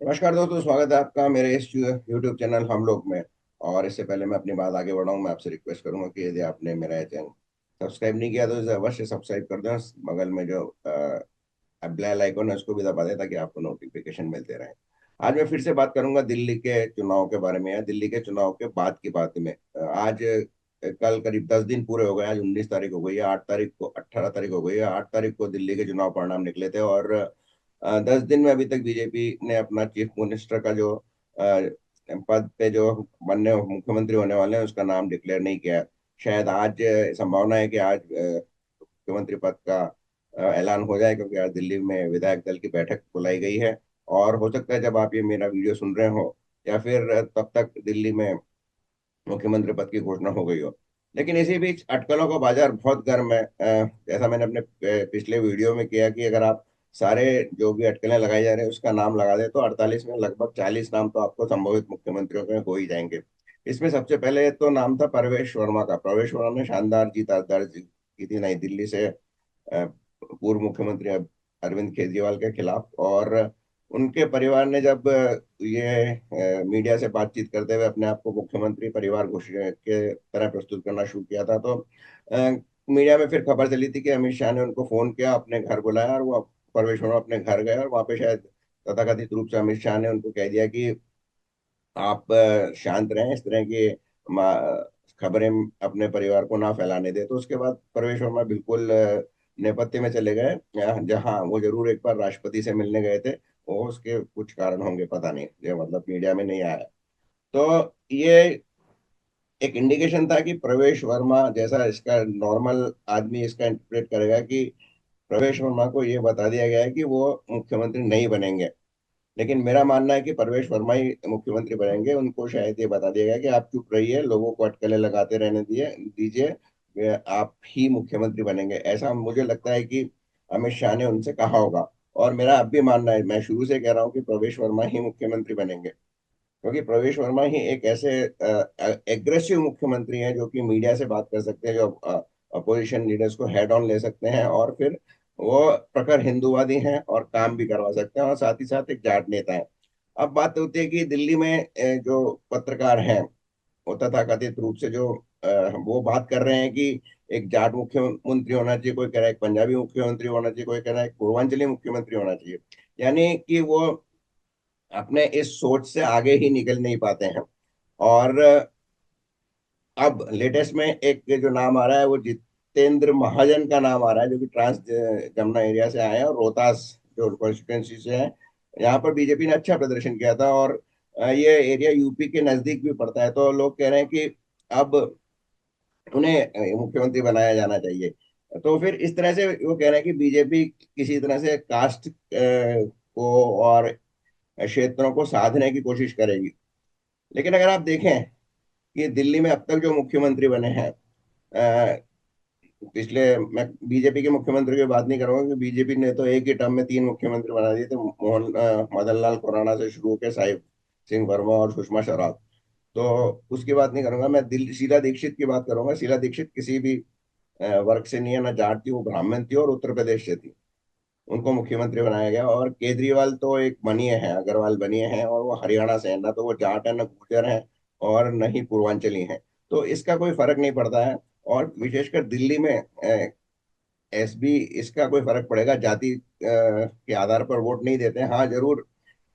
नमस्कार दोस्तों, स्वागत है आपका मेरे इस YouTube चैनल हम लोग में। और इससे पहले मैं अपनी बात आगे बढ़ाऊं, मैं आपसे रिक्वेस्ट करूंगा कि यदि आपने मेरा चैनल सब्सक्राइब नहीं किया तो इसे अवश्य सब्सक्राइब कर दें। बगल में जो बेल आइकन है उसको भी दबा दें ताकि आपको नोटिफिकेशन मिलते रहे। आज मैं फिर से बात करूंगा दिल्ली के चुनाव के बारे में या दिल्ली के चुनाव के बाद की बात में। आज कल करीब 10 दिन पूरे हो गए। आज 19 तारीख हो गई है, 8 तारीख को 18 तारीख हो गई है, 8 तारीख को दिल्ली के चुनाव परिणाम निकले थे। और 10 दिन में अभी तक बीजेपी ने अपना चीफ मिनिस्टर का जो पद पे जो बनने मुख्यमंत्री होने वाले हैं उसका नाम डिक्लेयर नहीं किया है। शायद आज संभावना है कि आज मुख्यमंत्री पद का ऐलान हो जाए, क्योंकि आज दिल्ली में विधायक दल की बैठक बुलाई गई है। और हो सकता है जब आप ये मेरा वीडियो सुन रहे हो या फिर तब तक दिल्ली में मुख्यमंत्री पद की घोषणा हो गई हो। लेकिन इसी बीच अटकलों का बाजार बहुत गर्म है। जैसा मैंने अपने पिछले वीडियो में किया कि अगर आप सारे जो भी अटकलें लगाई जा रहे हैं उसका नाम लगा दे तो 48 में लगभग 40 नाम तो आपको संभवित मुख्यमंत्रियों के हो ही जाएंगे। इसमें सबसे पहले तो नाम था परवेश वर्मा का। परवेश वर्मा ने शानदार जीत दर्ज की थी नई दिल्ली से पूर्व मुख्यमंत्री अरविंद केजरीवाल के खिलाफ। और उनके परिवार ने जब ये मीडिया से बातचीत करते हुए अपने आप को मुख्यमंत्री परिवार घोषित के तरह प्रस्तुत करना शुरू किया था, तो मीडिया में फिर खबर चली थी कि अमित शाह ने उनको फोन किया, अपने घर बुलाया और वो परवेश वर्मा अपने घर गए। और वहां पे शायद तथाकथित रूप से अमित शाह ने उनको कह दिया कि आप शांत रहें, इस तरह की खबरें अपने परिवार को ना फैलाने दें। तो उसके बाद परवेश वर्मा बिल्कुल नेपथ्य में चले गए, जहां वो जरूर एक बार राष्ट्रपति से मिलने गए थे। वो उसके कुछ कारण होंगे, पता नहीं, जो मतलब मीडिया में नहीं आया। तो ये एक इंडिकेशन था कि प्रवेश वर्मा जैसा इसका नॉर्मल आदमी इसका इंटरप्रेट करेगा कि प्रवेश वर्मा को ये बता दिया गया है कि वो मुख्यमंत्री नहीं बनेंगे। लेकिन मेरा मानना है कि परवेश वर्मा ही मुख्यमंत्री बनेंगे। उनको शायद ये बता दिया गया कि आप चुप रहिए, लोगों को अटकलें लगाते रहने दिए दीजिए, आप ही मुख्यमंत्री बनेंगे, ऐसा मुझे लगता है कि अमित शाह ने उनसे कहा होगा। और मेरा अब भी मानना है, मैं शुरू से कह रहा हूँ कि प्रवेश वर्मा ही मुख्यमंत्री बनेंगे, क्योंकि प्रवेश वर्मा ही एक ऐसे एग्रेसिव मुख्यमंत्री हैं जो कि मीडिया से बात कर सकते हैं, जो अपोजिशन लीडर्स को हेड ऑन ले सकते हैं, और फिर वो प्रखर हिंदूवादी हैं और काम भी करवा सकते हैं, और साथ ही साथ एक जाट नेता है। अब बात होती है कि दिल्ली में जो पत्रकार हैं वो तथाकथित रूप से जो वो बात कर रहे हैं कि एक जाट मुख्यमंत्री होना चाहिए, कोई कह रहा है एक पंजाबी मुख्यमंत्री होना चाहिए, कोई कह रहा है एक पूर्वांचली मुख्यमंत्री होना चाहिए। यानी कि वो अपने इस सोच से आगे ही निकल नहीं पाते हैं। और अब लेटेस्ट में एक जो नाम आ रहा है वो जितेंद्र महाजन का नाम आ रहा है, जो कि ट्रांस जमुना एरिया से आए हैं और रोहतास जो कॉन्स्टिट्यूंसी से है। यहाँ पर बीजेपी ने अच्छा प्रदर्शन किया था, और ये एरिया यूपी के नजदीक भी पड़ता है। तो लोग कह रहे हैं कि अब उन्हें मुख्यमंत्री बनाया जाना चाहिए। तो फिर इस तरह से वो कह रहे हैं कि बीजेपी किसी तरह से कास्ट को और क्षेत्रों को साधने की कोशिश करेगी। लेकिन अगर आप देखें कि दिल्ली में अब तक जो मुख्यमंत्री बने हैं, अ, पिछले, मैं बीजेपी के मुख्यमंत्री की बात नहीं करूंगा, कि बीजेपी ने तो एक ही टर्म में 3 मुख्यमंत्री बना दिए थे, मदन लाल खुराना से शुरू होकर साहिब सिंह वर्मा और सुषमा स्वराज। तो उसकी बात नहीं करूंगा, मैं दिल शीला दीक्षित की बात करूंगा। शीला दीक्षित किसी भी वर्ग से नहीं है, ना जाट थी, वो ब्राह्मण थी और उत्तर प्रदेश से थी। उनको मुख्यमंत्री बनाया गया। और केजरीवाल तो एक बनिए हैं, अग्रवाल बनिए हैं, और वो हरियाणा से है, ना तो वो जाट है, ना गुर्जर है, और न ही पूर्वांचली हैं। तो इसका कोई फर्क नहीं पड़ता है। और विशेषकर दिल्ली में एसबी, इसका कोई फर्क पड़ेगा, जाति के आधार पर वोट नहीं देते हैं। हाँ जरूर,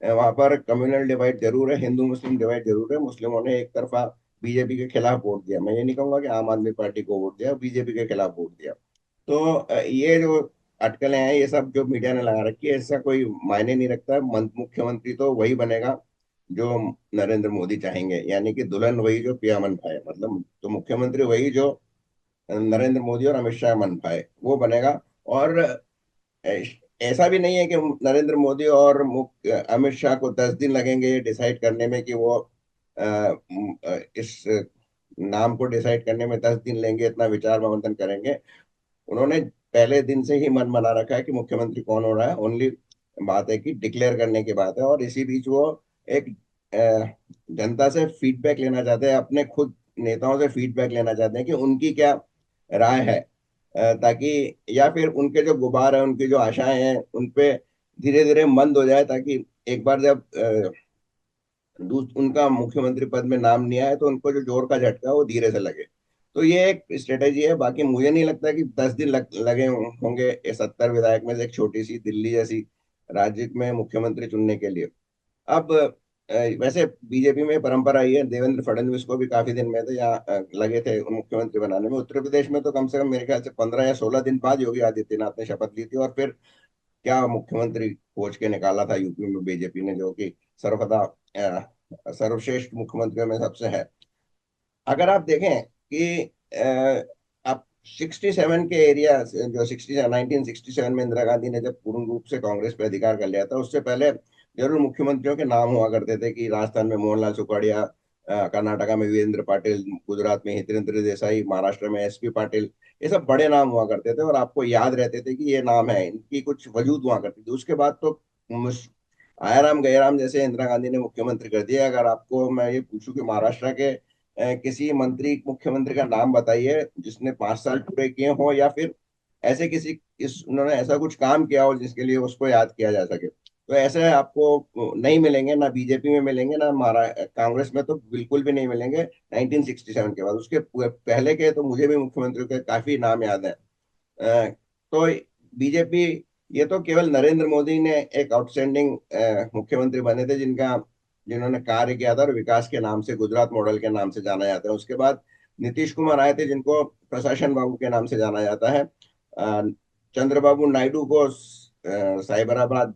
वहां पर कम्युनल डिवाइड जरूर है, हिंदू मुस्लिम डिवाइड जरूर है। मुस्लिमों ने एक तरफा बीजेपी के खिलाफ वोट दिया, मैं ये नहीं कहूंगा कि आम आदमी पार्टी को वोट दिया, बीजेपी के खिलाफ वोट दिया। तो ये जो अटकलें हैं, ये सब जो मीडिया ने लगा रखी है, इसका कोई मायने नहीं रखता है। मुख्यमंत्री तो वही बनेगा जो नरेंद्र मोदी चाहेंगे, यानी कि दुल्हन वही जो पिया मन भाए, मतलब तो मुख्यमंत्री वही जो नरेंद्र मोदी और अमित शाह मन पाए वो बनेगा। और ऐसा भी नहीं है कि नरेंद्र मोदी और अमित शाह को 10 दिन लगेंगे ये डिसाइड करने में कि वो इस नाम को डिसाइड करने में 10 दिन लेंगे, इतना विचार मंथन करेंगे। उन्होंने पहले दिन से ही मन बना रखा है कि मुख्यमंत्री कौन हो रहा है। ओनली बात है कि डिक्लेयर करने की बात है। और इसी बीच वो एक जनता से फीडबैक लेना चाहते हैं, अपने खुद नेताओं से फीडबैक लेना चाहते हैं कि उनकी क्या राय है, ताकि या फिर उनके जो गुबार है, उनकी जो आशाएं हैं उन पे धीरे धीरे मंद हो जाए, ताकि एक बार जब उनका मुख्यमंत्री पद में नाम नहीं आया तो उनको जो जोर का झटका वो धीरे से लगे। तो ये एक स्ट्रेटेजी है। बाकी मुझे नहीं लगता कि 10 दिन लगे होंगे ये 70 विधायक में से एक छोटी सी दिल्ली जैसी राज्य में मुख्यमंत्री चुनने के लिए। अब वैसे बीजेपी में परंपरा ही है, देवेंद्र फडणवीस को भी काफी दिन में थे यहाँ लगे थे मुख्यमंत्री बनाने में। उत्तर प्रदेश में तो कम से कम मेरे ख्याल से 15 या 16 दिन बाद योगी आदित्यनाथ ने शपथ ली थी, और फिर क्या मुख्यमंत्री खोज के निकाला था यूपी में बीजेपी ने, जो कि सर्वदा सर्वश्रेष्ठ मुख्यमंत्रियों में सबसे है। अगर आप देखें कि आप 67 के एरिया जो 1967 में इंदिरा गांधी ने जब पूर्ण रूप से कांग्रेस पे अधिकार कर लिया था, उससे पहले जरूर मुख्यमंत्रियों के नाम हुआ करते थे कि राजस्थान में मोहनलाल सुखाड़िया, कर्नाटका में वीरेंद्र पाटिल, गुजरात में हितेंद्र देसाई, महाराष्ट्र में एसपी पाटिल। ये सब बड़े नाम हुआ करते थे और आपको याद रहते थे कि ये नाम है, इनकी कुछ वजूद हुआ करती थी। उसके बाद तो आयाराम गयाराम जैसे इंदिरा गांधी ने मुख्यमंत्री कर दिया। अगर आपको मैं ये पूछूं कि महाराष्ट्र के किसी मंत्री मुख्यमंत्री का नाम बताइए जिसने 5 साल पूरे किए हों, या फिर ऐसे किसी इस उन्होंने ऐसा कुछ काम किया हो जिसके लिए उसको याद किया जा सके, तो ऐसे आपको नहीं मिलेंगे। ना बीजेपी में मिलेंगे, ना कांग्रेस में तो बिल्कुल भी नहीं मिलेंगे। 1967 के बाद उसके पहले के तो मुझे भी मुख्यमंत्रियों के काफी नाम याद है। तो बीजेपी, ये तो केवल नरेंद्र मोदी ने एक आउटस्टैंडिंग मुख्यमंत्री बने थे जिनका जिन्होंने कार्य किया था और विकास के नाम से, गुजरात मॉडल के नाम से जाना जाता है। उसके बाद नीतीश कुमार आए थे जिनको प्रशासन बाबू के नाम से जाना जाता है। चंद्रबाबू नायडू को साइबराबाद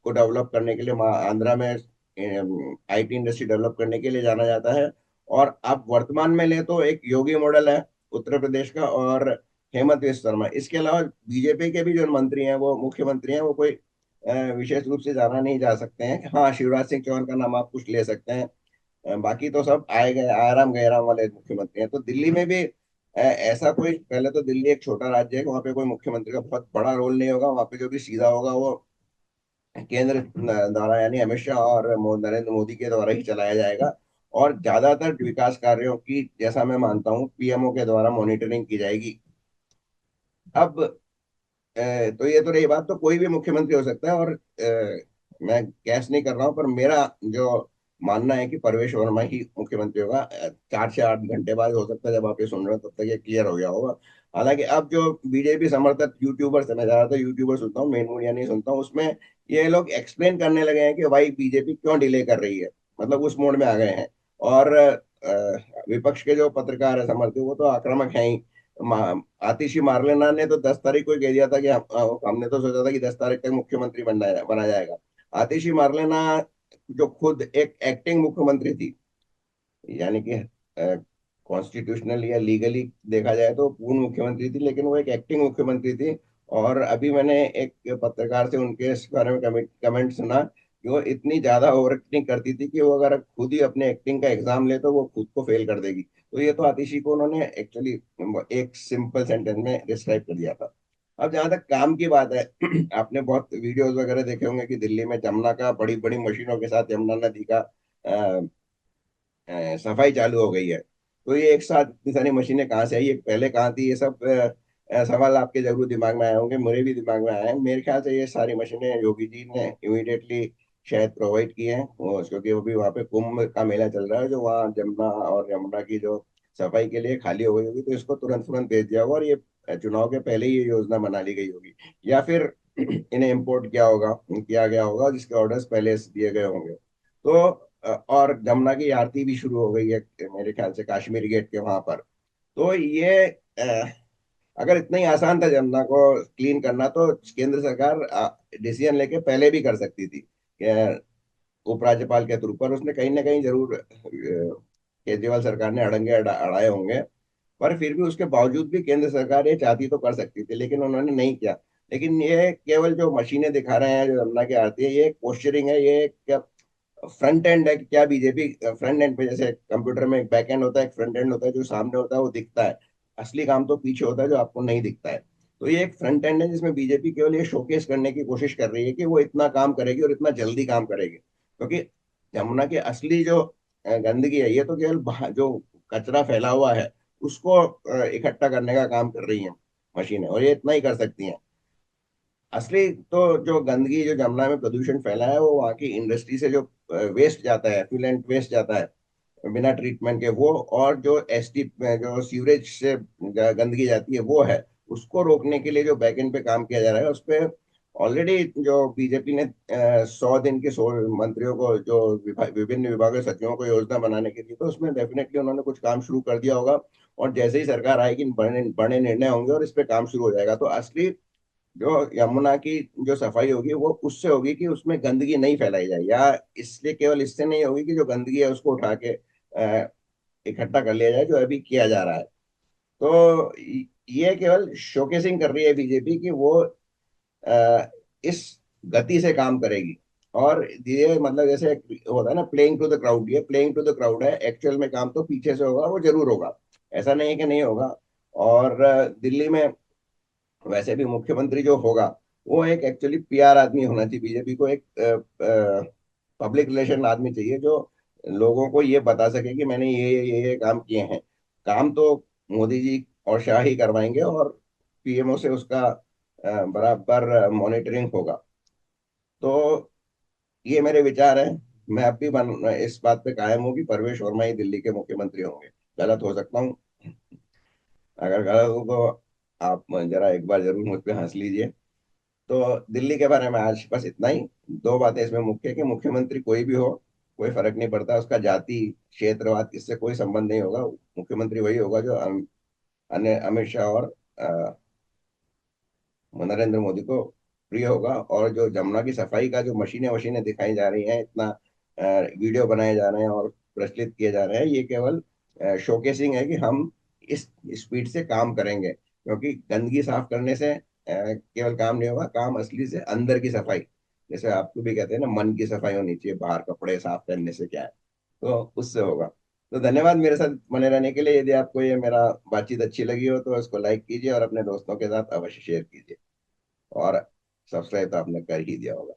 को डेवलप करने के लिए, आंध्रा में आईटी इंडस्ट्री डेवलप करने के लिए जाना जाता है। और आप वर्तमान में ले तो एक योगी मॉडल है उत्तर प्रदेश का, और हेमंत विश्व शर्मा। इसके अलावा बीजेपी के भी जो मंत्री हैं, वो मुख्यमंत्री हैं, वो कोई विशेष रूप से जाना नहीं जा सकते हैं। हाँ, शिवराज सिंह चौहान का नाम आप कुछ ले सकते हैं। बाकी तो सब आए गए आराम गैराम वाले मुख्यमंत्री हैं। तो दिल्ली में भी ऐसा कोई, पहले तो दिल्ली एक छोटा राज्य है, वहाँ पे कोई मुख्यमंत्री का बहुत बड़ा रोल नहीं होगा। वहाँ पे जो भी सीधा होगा वो केंद्र द्वारा, यानी अमित शाह और नरेंद्र मोदी के द्वारा ही चलाया जाएगा। और ज्यादातर विकास कार्यों की, जैसा मैं मानता हूँ, पीएमओ के द्वारा मॉनिटरिंग की जाएगी। अब तो ये तो रही बात। तो कोई भी मुख्यमंत्री हो सकता है, और मैं गैस नहीं कर रहा हूँ, पर मेरा जो मानना है कि परवेश वर्मा ही मुख्यमंत्री होगा। 4 से 8 घंटे बाद हो सकता है, जब आप ये सुन रहे हो तब तक ये क्लियर हो गया होगा। हालांकि अब जो बीजेपी समर्थक यूट्यूबर से, मैं ज्यादातर यूट्यूबर सुनता हूँ, मेन मीडिया नहीं सुनता हूँ, उसमें ये लोग एक्सप्लेन करने लगे हैं कि भाई बीजेपी क्यों डिले कर रही है, मतलब उस मोड में आ गए हैं। और विपक्ष के जो पत्रकार है समर्थक, वो तो आक्रामक हैं ही। आतिशी मारलेना ने तो 10 तारीख को ही कह दिया था कि हमने तो सोचा था कि 10 तारीख तक मुख्यमंत्री बना जाएगा। आतिशी मारलेना जो खुद एक एक्टिंग मुख्यमंत्री थी, यानी कि कॉन्स्टिट्यूशनल या लीगली देखा जाए तो पूर्ण मुख्यमंत्री थी, लेकिन वो एक एक्टिंग मुख्यमंत्री थी। और अभी मैंने एक पत्रकार से उनके इस बारे में कमेंट सुना कि वो इतनी ज्यादा ओवर एक्टिंग करती थी कि वो अगर खुद ही अपने एक्टिंग का एग्जाम ले तो वो खुद को फेल कर देगी। तो ये तो आतिशी को उन्होंने एक्चुअली एक सिंपल सेंटेंस में डिस्क्राइब कर दिया था। अब जहां तक काम की बात है, आपने बहुत वीडियोस वगैरह देखे होंगे कि दिल्ली में जमुना का बड़ी बड़ी मशीनों के साथ यमुना नदी का सफाई चालू हो गई है। तो ये एक साथ इतनी सारी मशीनें कहाँ से आई, ये पहले कहाँ थी, ये सब सवाल आपके जरूर दिमाग में आए होंगे, मेरे भी दिमाग में आए हैं। मेरे ख्याल से ये सारी मशीनें योगी जी ने इमीडिएटली शायद प्रोवाइड की हैं, क्योंकि अभी वहाँ पे कुंभ का मेला चल रहा है, जो वहाँ जमुना और यमुना की जो सफाई के लिए खाली हो गई होगी, तो इसको तुरंत तुरंत भेज दिया होगा, और ये चुनाव के पहले ही ये योजना बना ली गई होगी। या फिर इन्हें इम्पोर्ट किया गया होगा, जिसके ऑर्डर्स पहले से दिए गए होंगे। तो और जमुना की आरती भी शुरू हो गई है मेरे ख्याल से कश्मीरी गेट के वहां पर। तो ये अगर इतना ही आसान था जमुना को क्लीन करना, तो केंद्र सरकार डिसीजन लेके पहले भी कर सकती थी। उपराज्यपाल के थ्रू, पर उसने कहीं ना कहीं जरूर केजरीवाल सरकार ने अड़ंगे अड़ाए होंगे। पर फिर भी उसके बावजूद भी केंद्र सरकार ये चाहती तो कर सकती थी, लेकिन उन्होंने नहीं किया। लेकिन ये केवल जो मशीनें दिखा रहे हैं, जो यमुना की आरती है, ये पोस्चरिंग है। ये क्या फ्रंट एंड है कि क्या बीजेपी फ्रंट एंड पे, जैसे कंप्यूटर में एक बैक एंड होता है, एक फ्रंट एंड होता है, जो सामने होता है वो दिखता है। असली काम तो पीछे होता है जो आपको नहीं दिखता है। तो ये एक फ्रंट एंड है जिसमें बीजेपी केवल ये शोकेस करने की कोशिश कर रही है कि वो इतना काम करेगी और इतना जल्दी काम करेगी, क्योंकि यमुना की असली जो गंदगी है, ये तो केवल जो कचरा फैला हुआ है उसको इकट्ठा करने का काम कर रही है मशीनें, और ये इतना ही कर सकती हैं। असली तो जो गंदगी, जो जमुना में प्रदूषण फैला है, वो वहाँ की इंडस्ट्री से जो वेस्ट जाता है, एफ्लुएंट वेस्ट जाता है बिना ट्रीटमेंट के, वो, और जो एसटी, जो सीवरेज से गंदगी जाती है वो है, उसको रोकने के लिए जो बैकएंड पे काम किया जा रहा है उस पे ऑलरेडी जो बीजेपी ने 100 दिन के 100 मंत्रियों को, जो विभिन्न विभागों के सचिवों को योजना बनाने के लिए, तो उसमें डेफिनेटली उन्होंने कुछ काम शुरू कर दिया होगा। और जैसे ही सरकार आएगी, बड़े बड़े निर्णय होंगे और इस पे काम शुरू हो जाएगा। तो असली जो यमुना की जो सफाई होगी वो उससे होगी कि उसमें गंदगी नहीं फैलाई जाए, या इसलिए केवल इससे नहीं होगी कि जो गंदगी है उसको उठा के इकट्ठा कर लिया जाए, जो अभी किया जा रहा है। तो ये केवल शोकेसिंग कर रही है बीजेपी कि वो इस गति से काम करेगी। और ये मतलब जैसे होता है ना, प्लेइंग टू द क्राउड, ये प्लेइंग टू द क्राउड है। एक्चुअल में काम तो पीछे से होगा, वो जरूर होगा, ऐसा नहीं है कि नहीं होगा। और दिल्ली में वैसे भी मुख्यमंत्री जो होगा, वो एक एक्चुअली पीआर आदमी होना चाहिए। बीजेपी को एक पब्लिक रिलेशन आदमी चाहिए, जो लोगों को ये बता सके कि मैंने ये काम किए हैं। काम तो मोदी जी और शाह ही करवाएंगे, और पीएमओ से उसका बराबर मॉनिटरिंग होगा। तो ये मेरे विचार हैं। मैं अब भी इस बात पे कायम हूँ कि परवेश वर्मा ही दिल्ली के मुख्यमंत्री होंगे। गलत हो सकता हूँ, अगर गलत हूँ तो आप जरा एक बार जरूर मुझ पे हंस लीजिए। तो दिल्ली के बारे में आज बस इतना ही। दो बातें इसमें मुख्य है कि मुख्यमंत्री कोई भी हो, कोई फर्क नहीं पड़ता, उसका जाति क्षेत्रवाद इससे कोई संबंध नहीं होगा। मुख्यमंत्री वही होगा जो अमित शाह और अ, नरेंद्र मोदी को प्रिय होगा। और जो जमुना की सफाई का जो मशीनें वशीनें दिखाई जा रही हैं, इतना वीडियो बनाए जा रहे हैं और प्रचलित किए जा रहे हैं, ये केवल शोकेसिंग है कि हम इस स्पीड से काम करेंगे। क्योंकि गंदगी साफ करने से केवल काम नहीं होगा, काम असली से अंदर की सफाई, जैसे आपको भी कहते हैं ना, मन की सफाई होनी चाहिए, बाहर कपड़े साफ करने से क्या है, तो उससे होगा। तो धन्यवाद मेरे साथ बने रहने के लिए। यदि आपको ये मेरा बातचीत अच्छी लगी हो तो इसको लाइक कीजिए और अपने दोस्तों के साथ अवश्य शेयर कीजिए। और सब्सक्राइब तो आपने कर ही दिया होगा।